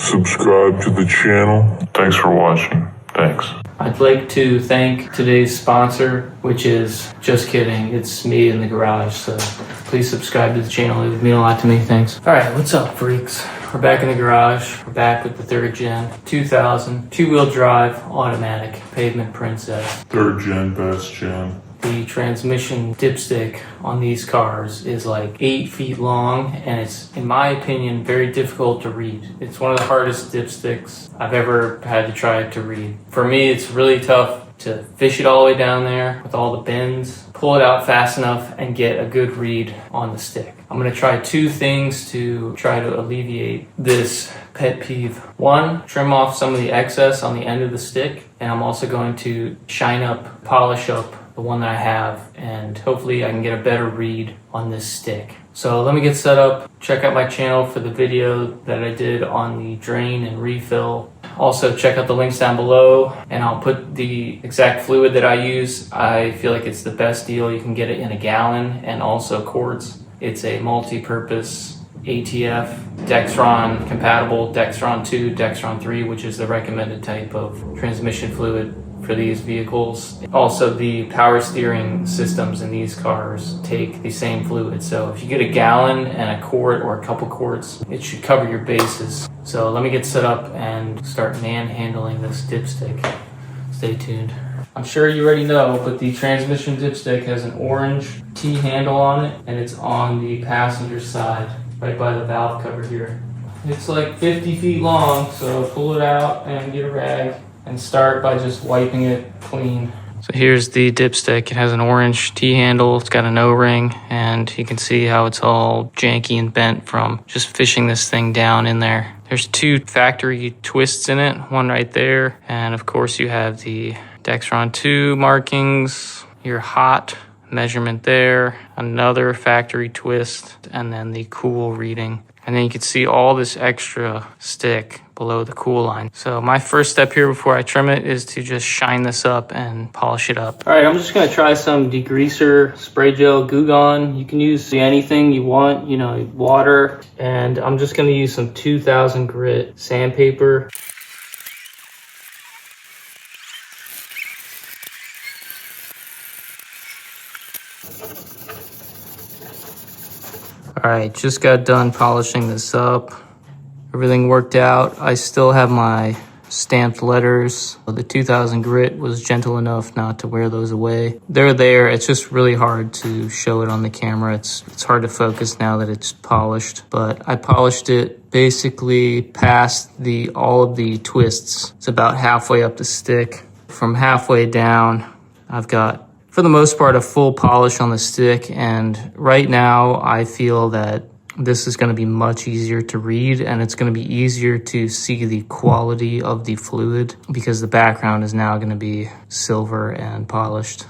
Subscribe to the channel. Thanks for watching. Thanks. I'd like to thank today's sponsor, which is, just kidding, it's me in the garage. So please subscribe to the channel. It would mean a lot to me. Thanks. All right, what's up, freaks? We're back in the garage. We're back with the 3rd gen 2000 two-wheel drive automatic pavement princess. 3rd gen, best gen. The transmission dipstick on these cars is like 8 feet long, and it's, in my opinion, very difficult to read. It's one of the hardest dipsticks I've ever had to try to read. For me, it's really tough to fish it all the way down there with all the bends, pull it out fast enough, and get a good read on the stick. I'm gonna try 2 things to try to alleviate this pet peeve. 1, trim off some of the excess on the end of the stick, and I'm also going to polish up the one that I have, and hopefully I can get a better read on this stick. So let me get set up. Check out my channel for the video that I did on the drain and refill. Also check out the links down below, and I'll put the exact fluid that I use. I feel like it's the best deal. You can get it in a gallon and also quarts. It's a multi-purpose ATF, Dexron compatible, Dexron 2, Dexron 3, which is the recommended type of transmission fluid for these vehicles. Also, the power steering systems in these cars take the same fluid. So if you get a gallon and a quart or a couple quarts, it should cover your bases. So let me get set up and start manhandling this dipstick. Stay tuned. I'm sure you already know, but the transmission dipstick has an orange T-handle on it, and it's on the passenger side, right by the valve cover here. It's like 50 feet long, so pull it out and get a rag and start by just wiping it clean. So here's the dipstick. It has an orange T-handle. It's got an O-ring, and you can see how it's all janky and bent from just fishing this thing down in there. There's 2 factory twists in it, one right there, and of course you have the Dexron 2 markings, your hot measurement there, another factory twist, and then the cool reading. And then you can see all this extra stick below the cool line. So my first step here before I trim it is to just shine this up and polish it up. All right, I'm just gonna try some degreaser spray gel Goo Gone. You can use anything you want, water. And I'm just gonna use some 2000 grit sandpaper. All right, just got done polishing this up. Everything worked out. I still have my stamped letters. The 2000 grit was gentle enough not to wear those away. They're there. It's just really hard to show it on the camera. It's hard to focus now that it's polished, but I polished it basically past all of the twists. It's about halfway up the stick. From halfway down, I've got, for the most part, a full polish on the stick, and right now I feel that this is going to be much easier to read, and it's going to be easier to see the quality of the fluid because the background is now going to be silver and polished.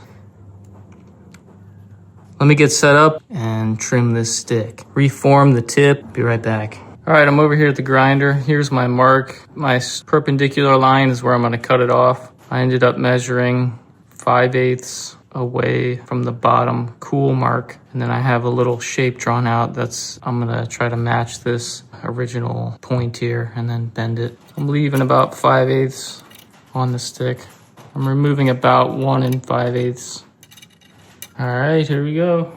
Let me get set up and trim this stick. Reform the tip. Be right back. All right, I'm over here at the grinder. Here's my mark. My perpendicular line is where I'm going to cut it off. I ended up measuring 5/8 away from the bottom cool mark, and then I have a little shape drawn out. I'm gonna try to match this original point here and then bend it. I'm leaving about 5/8 on the stick. I'm removing about 1 5/8. All right, here we go.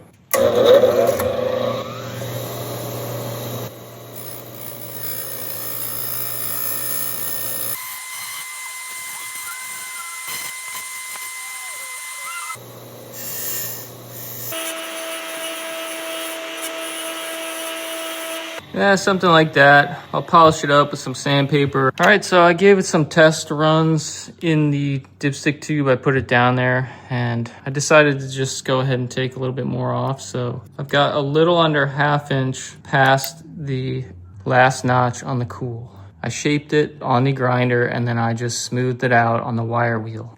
Yeah, something like that. I'll polish it up with some sandpaper. All right, so I gave it some test runs in the dipstick tube. I put it down there, and I decided to just go ahead and take a little bit more off. So I've got a little under 1/2 inch past the last notch on the cool. I shaped it on the grinder, and then I just smoothed it out on the wire wheel.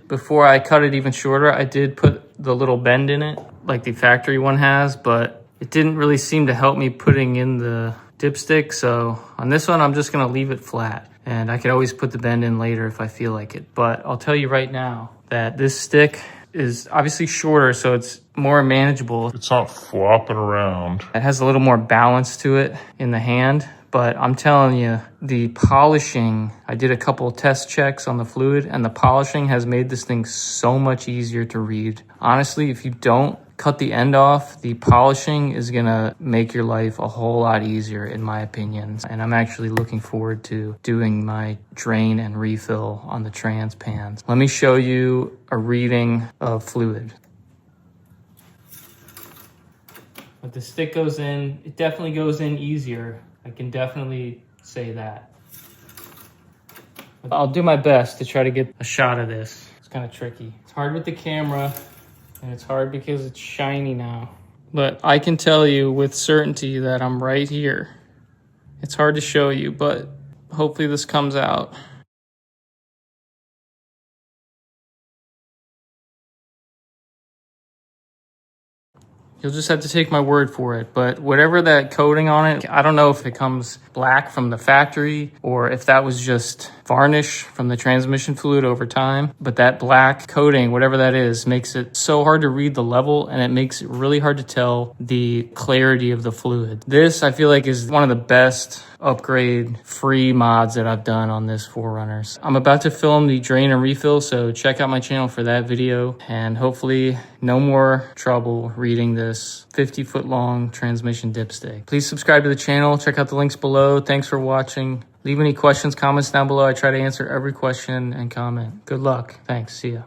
Before I cut it even shorter, I did put the little bend in it, like the factory one has, but it didn't really seem to help me putting in the dipstick. So on this one, I'm just gonna leave it flat. And I could always put the bend in later if I feel like it. But I'll tell you right now that this stick is obviously shorter, so it's more manageable. It's not flopping around. It has a little more balance to it in the hand, but I'm telling you, the polishing, I did a couple test checks on the fluid, and the polishing has made this thing so much easier to read. Honestly, if you don't cut the end off, the polishing is gonna make your life a whole lot easier, in my opinion. And I'm actually looking forward to doing my drain and refill on the trans pans. Let me show you a reading of fluid. But the stick goes in, it definitely goes in easier. I can definitely say that. I'll do my best to try to get a shot of this. It's kind of tricky. It's hard with the camera, and it's hard because it's shiny now. But I can tell you with certainty that I'm right here. It's hard to show you, but hopefully this comes out. You'll just have to take my word for it. But whatever that coating on it, I don't know if it comes black from the factory or if that was just varnish from the transmission fluid over time. But that black coating, whatever that is, makes it so hard to read the level, and it makes it really hard to tell the clarity of the fluid. This, I feel like, is one of the best upgrade free mods that I've done on this 4Runners. I'm about to film the drain and refill, so check out my channel for that video, and hopefully no more trouble reading this 50-foot long transmission dipstick. Please subscribe to the channel, check out the links below. Thanks for watching. Leave any questions, comments down below. I try to answer every question and comment. Good luck. Thanks. See ya.